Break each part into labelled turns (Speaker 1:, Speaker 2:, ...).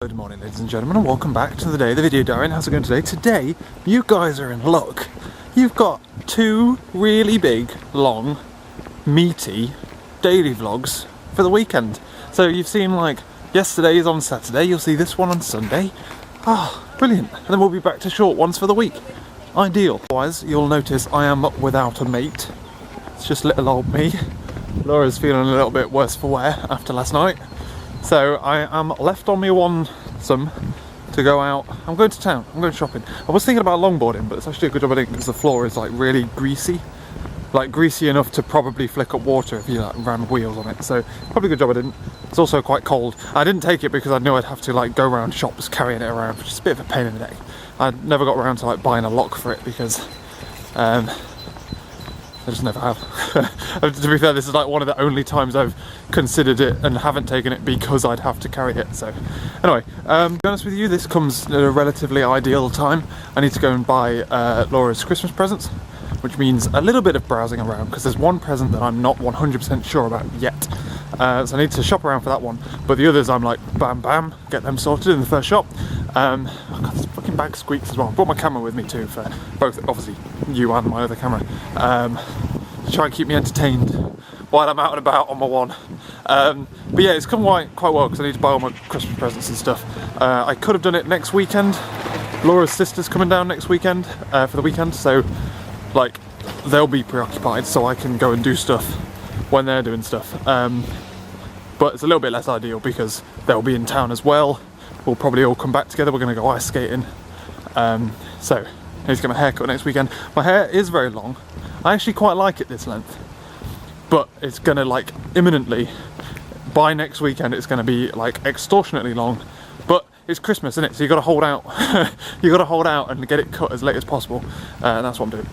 Speaker 1: Good morning, ladies and gentlemen, and welcome back to the day of the video diary. How's it going today? Today, you guys are in luck. You've got two really big, long, meaty daily vlogs for the weekend. So you've seen like yesterday's on Saturday, you'll see this one on Sunday. Ah, brilliant. And then we'll be back to short ones for the week. Ideal. Otherwise, you'll notice I am without a mate. It's just little old me. Laura's feeling a little bit worse for wear after last night. So I am left on me some to go out. I'm going to town, I'm going shopping. I was thinking about longboarding, but it's actually a good job I didn't because the floor is like really greasy. Like greasy enough to probably flick up water if you like ran wheels on it. So probably a good job I didn't. It's also quite cold. I didn't take it because I knew I'd have to like go around shops carrying it around, which is a bit of a pain in the neck. I never got around to like buying a lock for it because I just never have. To be fair, this is like one of the only times I've considered it and haven't taken it because I'd have to carry it. So anyway, to be honest with you, this comes at a relatively ideal time. I need to go and buy Laura's Christmas presents, which means a little bit of browsing around because there's one present that I'm not 100% sure about yet. So I need to shop around for that one, but the others I'm like bam bam, get them sorted in the first shop. Oh God, this fucking bag squeaks as well. I brought my camera with me too for both, obviously you and my other camera, to try and keep me entertained while I'm out and about on my one. But yeah, it's come quite well because I need to buy all my Christmas presents and stuff. I could have done it next weekend. Laura's sister's coming down next weekend for the weekend, so like they'll be preoccupied so I can go and do stuff when they're doing stuff. But it's a little bit less ideal because they'll be in town as well. We'll probably all come back together. We're going to go ice skating. So I need to get my hair cut next weekend. My hair is very long. I actually quite like it this length, but it's going to like imminently, by next weekend, it's going to be like extortionately long. But it's Christmas, isn't it? So you got to hold out. You got to hold out and get it cut as late as possible. And that's what I'm doing.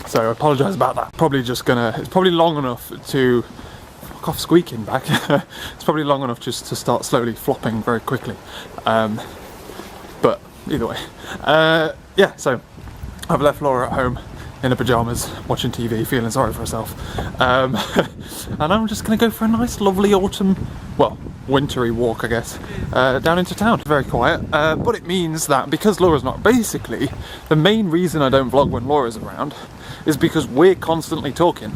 Speaker 1: So I apologise about that. Probably just gonna. It's probably long enough to. Fuck off squeaking back. It's probably long enough just to start slowly flopping very quickly. But either way, yeah. So I've left Laura at home in her pyjamas, watching TV, feeling sorry for herself, and I'm just gonna go for a nice, lovely autumn, well, wintry walk, I guess, down into town. Very quiet, but it means that because Laura's not, basically, the main reason I don't vlog when Laura's around is because we're constantly talking.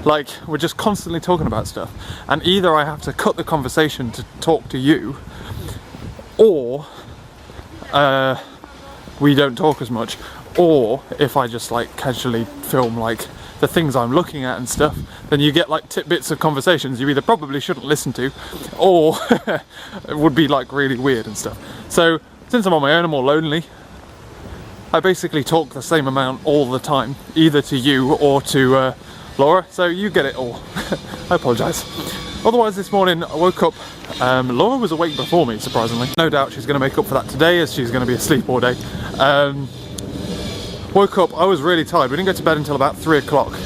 Speaker 1: Like, we're just constantly talking about stuff, and either I have to cut the conversation to talk to you, or we don't talk as much, or if I just like casually film like the things I'm looking at and stuff, then you get like tidbits of conversations you either probably shouldn't listen to, or it would be like really weird and stuff. So since I'm on my own, I'm more lonely. I basically talk the same amount all the time, either to you or to Laura, so you get it all. I apologise. Otherwise, this morning I woke up, Laura was awake before me, surprisingly. No doubt she's going to make up for that today, as she's going to be asleep all day. Woke up, I was really tired. We didn't go to bed until about 3 o'clock.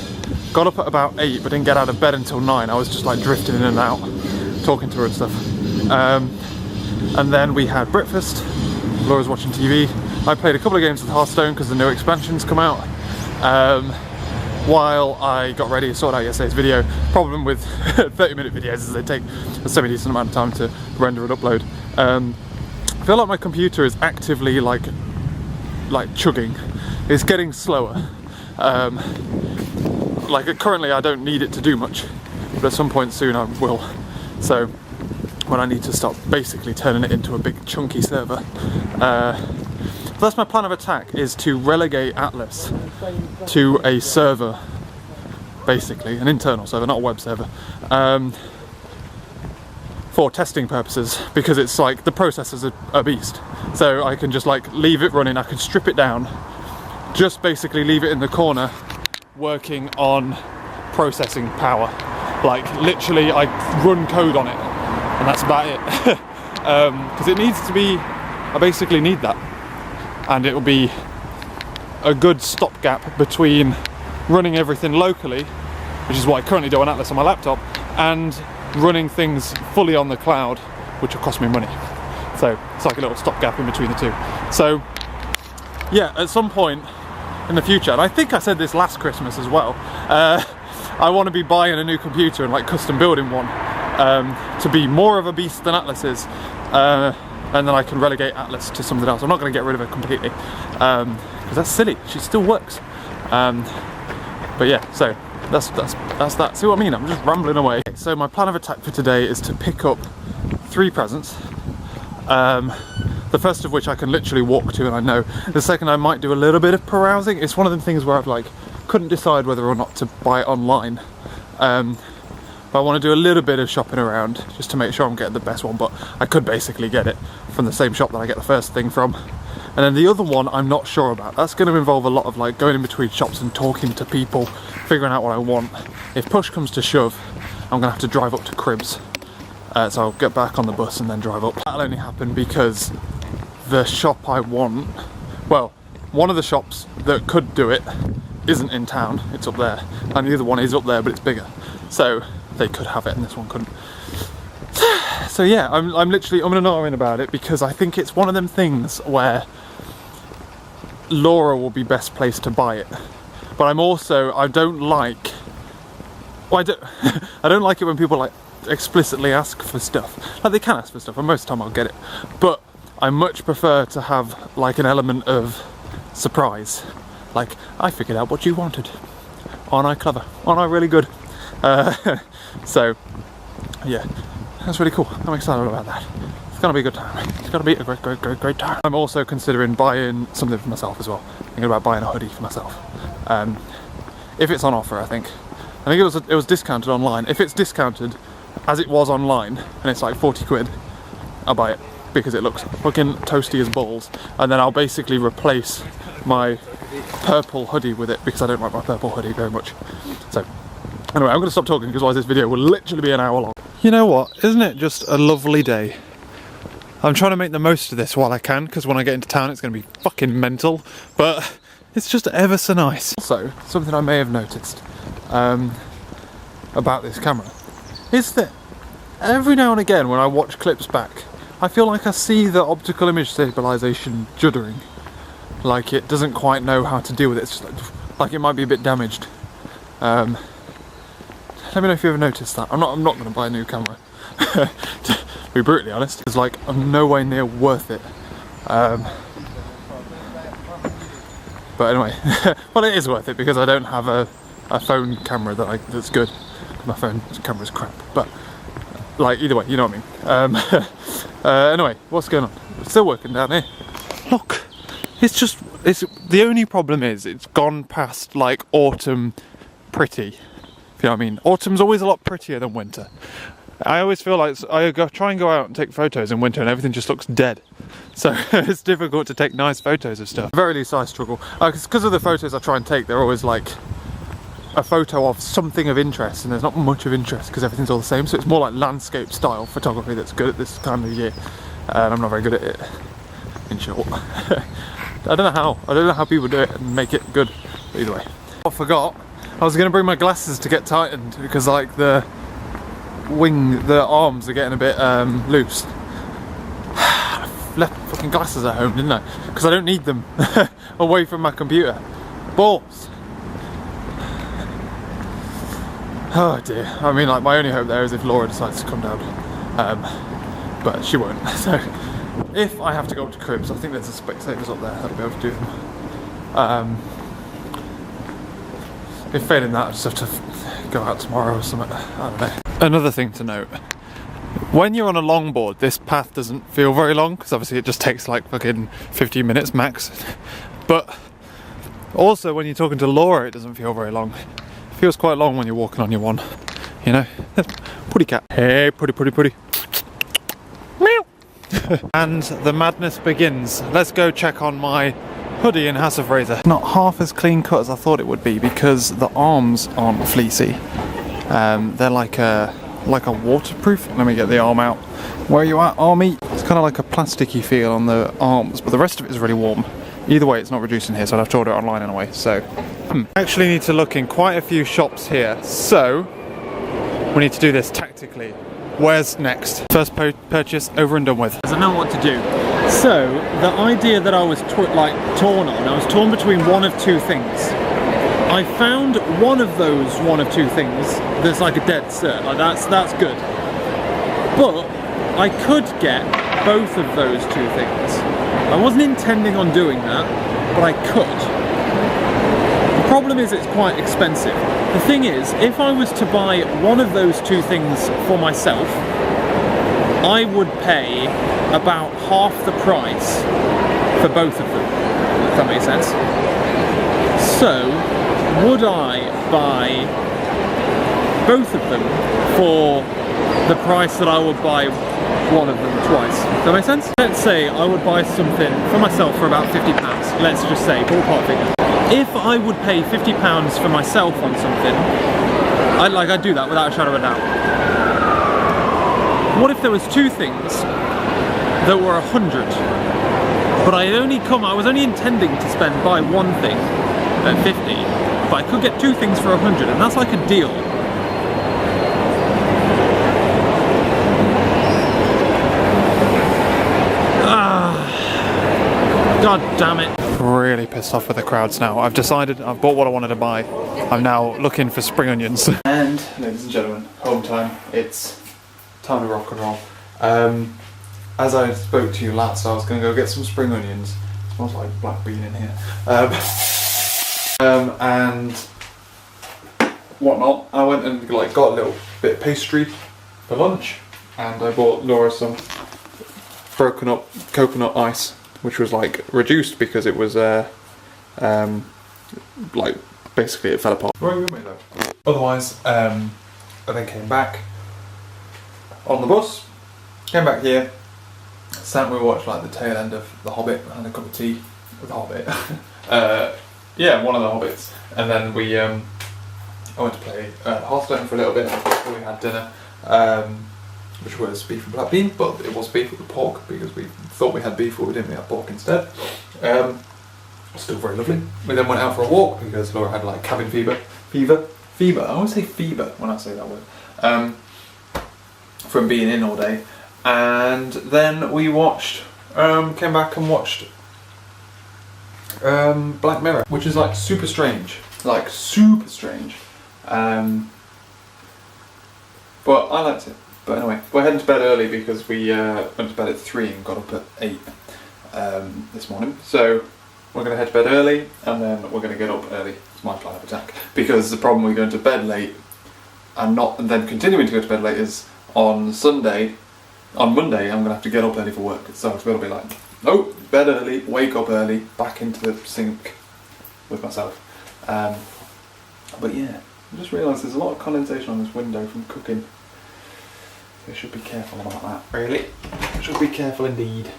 Speaker 1: Got up at about 8, but didn't get out of bed until 9. I was just like drifting in and out, talking to her and stuff. And then we had breakfast. Laura's watching TV. I played a couple of games with Hearthstone because the new expansion's come out. While I got ready to sort out yesterday's video. Problem with 30-minute videos is they take a semi-decent amount of time to render and upload. I feel like my computer is actively like chugging. It's getting slower. Like currently I don't need it to do much, but at some point soon I will. So when I need to start basically turning it into a big chunky server. That's my plan of attack, is to relegate Atlas to a server, basically, an internal server, not a web server, for testing purposes, because it's like the processor's a beast. So I can just like leave it running, I can strip it down, just basically leave it in the corner working on processing power. Like literally I run code on it and that's about it. Because it needs to be, I basically need that. And it will be a good stopgap between running everything locally, which is what I currently do on Atlas on my laptop, and running things fully on the cloud, which will cost me money. So it's like a little stopgap in between the two. So yeah, at some point in the future, and I think I said this last Christmas as well, I want to be buying a new computer and like custom building one to be more of a beast than Atlas is. and then I can relegate Atlas to something else. I'm not going to get rid of her completely, because that's silly. She still works. But yeah, so that's that. See what I mean? I'm just rambling away. Okay, so my plan of attack for today is to pick up 3 presents. The first of which I can literally walk to and I know. The second I might do a little bit of perusing. It's one of them things where I've like couldn't decide whether or not to buy it online. But I want to do a little bit of shopping around just to make sure I'm getting the best one, but I could basically get it from the same shop that I get the first thing from. And then the other one I'm not sure about. That's going to involve a lot of like going in between shops and talking to people, figuring out what I want. If push comes to shove, I'm going to have to drive up to Cribs. So I'll get back on the bus and then drive up. That'll only happen because the shop I want, well, one of the shops that could do it isn't in town, it's up there. And the other one is up there, but it's bigger. So they could have it and this one couldn't. So yeah, I'm literally umming and ahhing about it because I think it's one of them things where Laura will be best placed to buy it. But I don't like, well, I don't like it when people like explicitly ask for stuff. Like they can ask for stuff and most of the time I'll get it. But I much prefer to have like an element of surprise. Like, I figured out what you wanted. Aren't I clever? Aren't I really good? So, yeah, that's really cool. I'm excited about that. It's gonna be a good time. It's gonna be a great time. I'm also considering buying something for myself as well. Thinking about buying a hoodie for myself. If it's on offer, I think it was discounted online. If it's discounted as it was online and it's like 40 quid, I'll buy it because it looks fucking toasty as balls. And then I'll basically replace my purple hoodie with it because I don't like my purple hoodie very much. So anyway, I'm going to stop talking because otherwise this video will literally be an hour long. You know what? Isn't it just a lovely day? I'm trying to make the most of this while I can because when I get into town it's going to be fucking mental. But it's just ever so nice. Also, something I may have noticed about this camera is that every now and again when I watch clips back, I feel like I see the optical image stabilization juddering. Like it doesn't quite know how to deal with it. It's just like it might be a bit damaged. Let me know if you ever noticed that. I'm not going to buy a new camera. To be brutally honest, it's like I'm no way near worth it. But anyway, well, it is worth it because I don't have a phone camera that's good. My phone camera's crap. But like either way, you know what I mean. Anyway, what's going on? It's still working down here. Look. It's the only problem is it's gone past like autumn pretty, if you know what I mean. Autumn's always a lot prettier than winter. I always feel like I try and go out and take photos in winter and everything just looks dead. So it's difficult to take nice photos of stuff. At the very least I struggle. Because of the photos I try and take, they're always like a photo of something of interest and there's not much of interest because everything's all the same. So it's more like landscape style photography that's good at this time of year. And I'm not very good at it, in short. I don't know how people do it and make it good. But either way. I forgot. I was going to bring my glasses to get tightened because like the arms are getting a bit loose. I left fucking glasses at home, didn't I? Because I don't need them away from my computer. Balls. Oh dear. I mean, like my only hope there is if Laura decides to come down. But she won't. So if I have to go up to Cribs, I think there's a Specsavers up there that'll be able to do them. If failing that, I just have to go out tomorrow or something. I don't know. Another thing to note, when you're on a longboard, this path doesn't feel very long because obviously it just takes like fucking 15 minutes max. But also when you're talking to Laura, it doesn't feel very long. It feels quite long when you're walking on your one, you know. Putty cat. Hey, putty. Meow. And the madness begins. Let's go check on my hoodie in House of Razor. Not half as clean cut as I thought it would be because the arms aren't fleecy. They're like a waterproof. Let me get the arm out. Where are you at, army? It's kind of like a plasticky feel on the arms, but the rest of it is really warm. Either way, it's not reducing here, so I'll have to order it online anyway. So, I actually need to look in quite a few shops here. So, we need to do this tactically. Where's next? First purchase over and done with. I know what to do. So, the idea that I was torn on, I was torn between one of two things. I found one of two things that's like a dead cert. Like that's good. But I could get both of those two things. I wasn't intending on doing that, but I could. The problem is it's quite expensive. The thing is, if I was to buy one of those two things for myself, I would pay about half the price for both of them, if that makes sense. So, would I buy both of them for the price that I would buy one of them twice? Does that make sense? Let's say I would buy something for myself for about £50. Let's just say, ballpark figure. If I would pay £50 for myself on something, I'd do that without a shadow of a doubt. What if there was two things that were 100, but I was only intending to buy one thing at 50, but I could get two things for 100, and that's like a deal. God damn it. Really pissed off with the crowds now. I've bought what I wanted to buy. I'm now looking for spring onions. And, ladies and gentlemen, home time. It's time to rock and roll. As I spoke to you last, I was going to go get some spring onions. It smells like black bean in here. And whatnot. I went and got a little bit of pastry for lunch, and I bought Laura some broken up coconut ice, which was like reduced because it was like basically it fell apart. Very good, mate, though. Otherwise, I then came back on the bus, came back here, sat and we watched like the tail end of The Hobbit, had a cup of tea with The Hobbit. Yeah, one of the Hobbits, and then we I went to play Hearthstone for a little bit before we had dinner. Which was beef and black bean, but it was beef with pork because we thought we had beef, but we didn't. We had pork instead. Still very lovely. We then went out for a walk because Laura had like cabin fever. I always say fever when I say that word. From being in all day, and then we watched. Came back and watched Black Mirror, which is like super strange, But I liked it. But anyway, we're heading to bed early because we went to bed at 3 and got up at 8 this morning. So we're going to head to bed early and then we're going to get up early. It's my plan of attack. Because the problem with going to bed late and then continuing to go to bed late is on Monday I'm going to have to get up early for work. So it's going to be like, oh, bed early, wake up early, back into the sink with myself. But yeah, I just realised there's a lot of condensation on this window from cooking. So I should be careful about that, really. I should be careful indeed.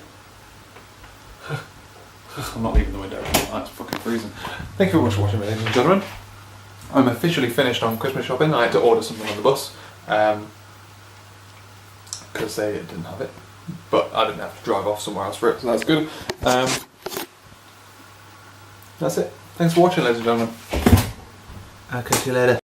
Speaker 1: I'm not leaving the window open, it's fucking freezing. Thank you very much for watching, ladies and gentlemen. I'm officially finished on Christmas shopping. I had to order something on the bus, because they didn't have it. But I didn't have to drive off somewhere else for it, so that's good. That's it. Thanks for watching, ladies and gentlemen. I'll catch you later.